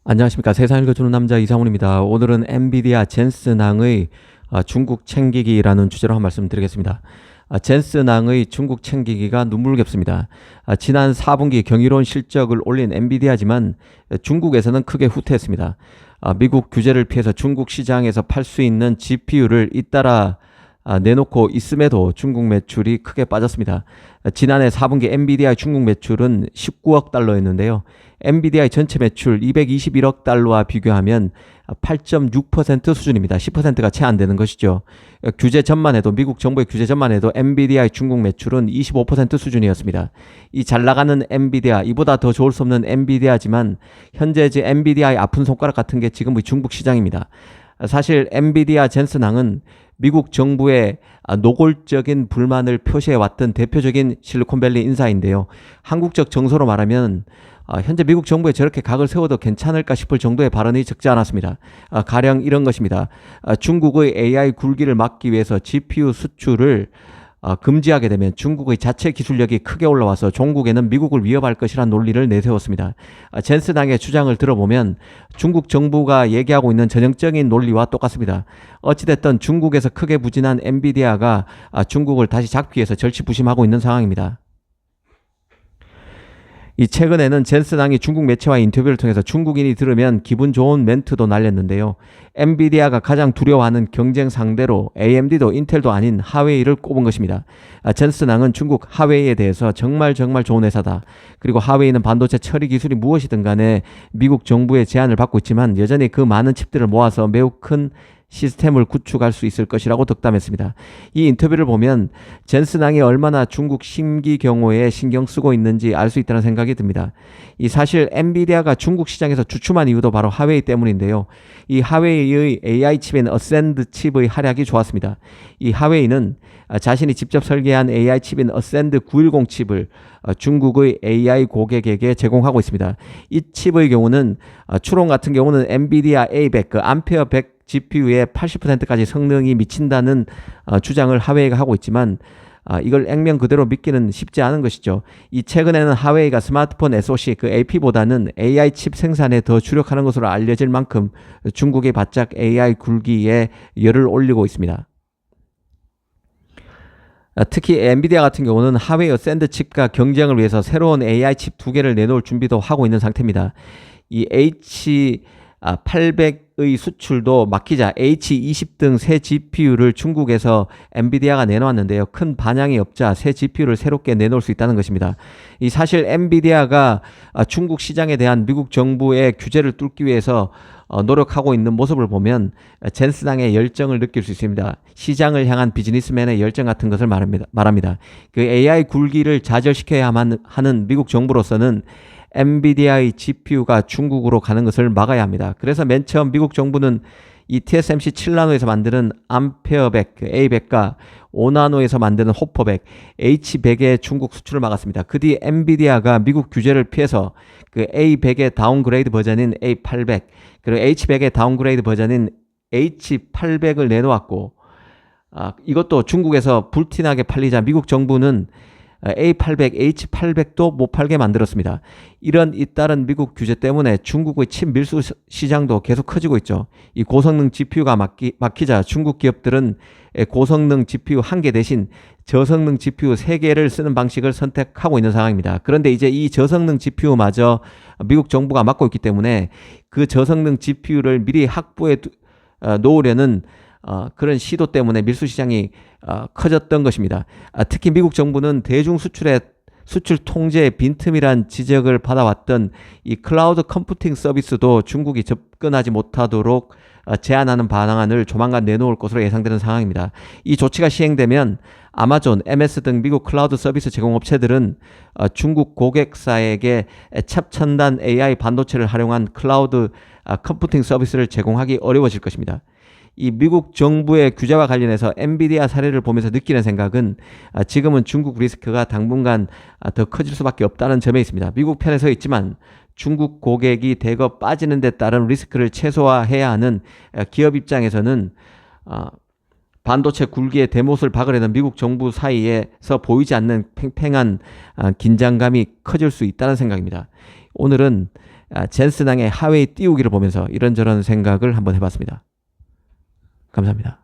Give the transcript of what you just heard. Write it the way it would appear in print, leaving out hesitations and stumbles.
안녕하십니까. 세상 읽어주는 남자 이상훈입니다. 오늘은 엔비디아 젠슨항의 중국 챙기기라는 주제로 한 말씀 드리겠습니다. 젠슨항의 중국 챙기기가 눈물겹습니다. 지난 4분기 경이로운 실적을 올린 엔비디아지만 중국에서는 크게 후퇴했습니다. 미국 규제를 피해서 중국 시장에서 팔 수 있는 GPU를 잇따라 내놓고 있음에도 중국 매출이 크게 빠졌습니다. 지난해 4분기 엔비디아의 중국 매출은 19억 달러였는데요. 엔비디아의 전체 매출 221억 달러와 비교하면 8.6% 수준입니다. 10%가 채 안 되는 것이죠. 규제 전만 해도 미국 정부의 규제 전만 해도 엔비디아의 중국 매출은 25% 수준이었습니다. 이 잘 나가는 엔비디아, 이보다 더 좋을 수 없는 엔비디아지만 현재 엔비디아의 아픈 손가락 같은 게 지금의 중국 시장입니다. 사실 엔비디아 젠슨항은 미국 정부의 노골적인 불만을 표시해왔던 대표적인 실리콘밸리 인사인데요. 한국적 정서로 말하면 현재 미국 정부에 저렇게 각을 세워도 괜찮을까 싶을 정도의 발언이 적지 않았습니다. 가령 이런 것입니다. 중국의 AI 굴기를 막기 위해서 GPU 수출을 금지하게 되면 중국의 자체 기술력이 크게 올라와서 종국에는 미국을 위협할 것이라는 논리를 내세웠습니다. 젠슨항의 주장을 들어보면 중국 정부가 얘기하고 있는 전형적인 논리와 똑같습니다. 어찌됐든 중국에서 크게 부진한 엔비디아가 중국을 다시 잡기 위해서 절치부심하고 있는 상황입니다. 이 최근에는 젠슨항이 중국 매체와의 인터뷰를 통해서 중국인이 들으면 기분 좋은 멘트도 날렸는데요. 엔비디아가 가장 두려워하는 경쟁 상대로 AMD도 인텔도 아닌 하웨이를 꼽은 것입니다. 젠슨항은 중국 하웨이에 대해서 정말 좋은 회사다. 그리고 하웨이는 반도체 처리 기술이 무엇이든 간에 미국 정부의 제안을 받고 있지만 여전히 그 많은 칩들을 모아서 매우 큰 시스템을 구축할 수 있을 것이라고 덕담했습니다. 이 인터뷰를 보면 젠슨항이 얼마나 중국 심기 경호에 신경 쓰고 있는지 알 수 있다는 생각이 듭니다. 이 사실 엔비디아가 중국 시장에서 주춤한 이유도 바로 하웨이 때문인데요. 이 하웨이의 AI 칩인 어센드 칩의 활약이 좋았습니다. 이 하웨이는 자신이 직접 설계한 AI 칩인 어센드 910 칩을 중국의 AI 고객에게 제공하고 있습니다. 이 칩의 경우는 추론 같은 경우는 엔비디아 A100, 그 암페어 100 GPU의 80%까지 성능이 미친다는 주장을 하웨이가 하고 있지만 이걸 액면 그대로 믿기는 쉽지 않은 것이죠. 이 최근에는 하웨이가 스마트폰 SoC 그 AP보다는 AI 칩 생산에 더 주력하는 것으로 알려질 만큼 중국의 바짝 AI 굴기에 열을 올리고 있습니다. 특히 엔비디아 같은 경우는 하웨이 어센드 칩과 경쟁을 위해서 새로운 AI 칩 2개를 내놓을 준비도 하고 있는 상태입니다. 이 H800의 수출도 막히자 H20 등 새 GPU를 중국에서 엔비디아가 내놓았는데요. 큰 반향이 없자 새 GPU를 새롭게 내놓을 수 있다는 것입니다. 이 사실 엔비디아가 중국 시장에 대한 미국 정부의 규제를 뚫기 위해서 노력하고 있는 모습을 보면 젠슨항의 열정을 느낄 수 있습니다. 시장을 향한 비즈니스맨의 열정 같은 것을 말합니다. 그 AI 굴기를 좌절시켜야만 하는 미국 정부로서는 엔비디아의 GPU가 중국으로 가는 것을 막아야 합니다. 그래서 맨 처음 미국 정부는 이 TSMC 7나노에서 만드는 암페어 100, A100과 5나노에서 만드는 호퍼 100, H100의 중국 수출을 막았습니다. 그 뒤 엔비디아가 미국 규제를 피해서 그 A100의 다운그레이드 버전인 A800, 그리고 H100의 다운그레이드 버전인 H800을 내놓았고 이것도 중국에서 불티나게 팔리자 미국 정부는 A800, H800도 못 팔게 만들었습니다. 이런 잇따른 미국 규제 때문에 중국의 칩 밀수 시장도 계속 커지고 있죠. 이 고성능 GPU가 막히자 중국 기업들은 고성능 GPU 1개 대신 저성능 GPU 3개를 쓰는 방식을 선택하고 있는 상황입니다. 그런데 이제 이 저성능 GPU마저 미국 정부가 막고 있기 때문에 그 저성능 GPU를 미리 확보해 놓으려는 그런 시도 때문에 밀수 시장이 커졌던 것입니다. 특히 미국 정부는 대중 수출의 수출 통제의 빈틈이란 지적을 받아왔던 이 클라우드 컴퓨팅 서비스도 중국이 접근하지 못하도록 제한하는 방안을 조만간 내놓을 것으로 예상되는 상황입니다. 이 조치가 시행되면 아마존, MS 등 미국 클라우드 서비스 제공업체들은 중국 고객사에게 최첨단 AI 반도체를 활용한 클라우드 컴퓨팅 서비스를 제공하기 어려워질 것입니다. 이 미국 정부의 규제와 관련해서 엔비디아 사례를 보면서 느끼는 생각은 지금은 중국 리스크가 당분간 더 커질 수밖에 없다는 점에 있습니다. 미국 편에 서 있지만 중국 고객이 대거 빠지는 데 따른 리스크를 최소화해야 하는 기업 입장에서는 반도체 굴기의 대못을 박으려는 미국 정부 사이에서 보이지 않는 팽팽한 긴장감이 커질 수 있다는 생각입니다. 오늘은 젠슨왕의 하웨이 띄우기를 보면서 이런저런 생각을 한번 해봤습니다. 감사합니다.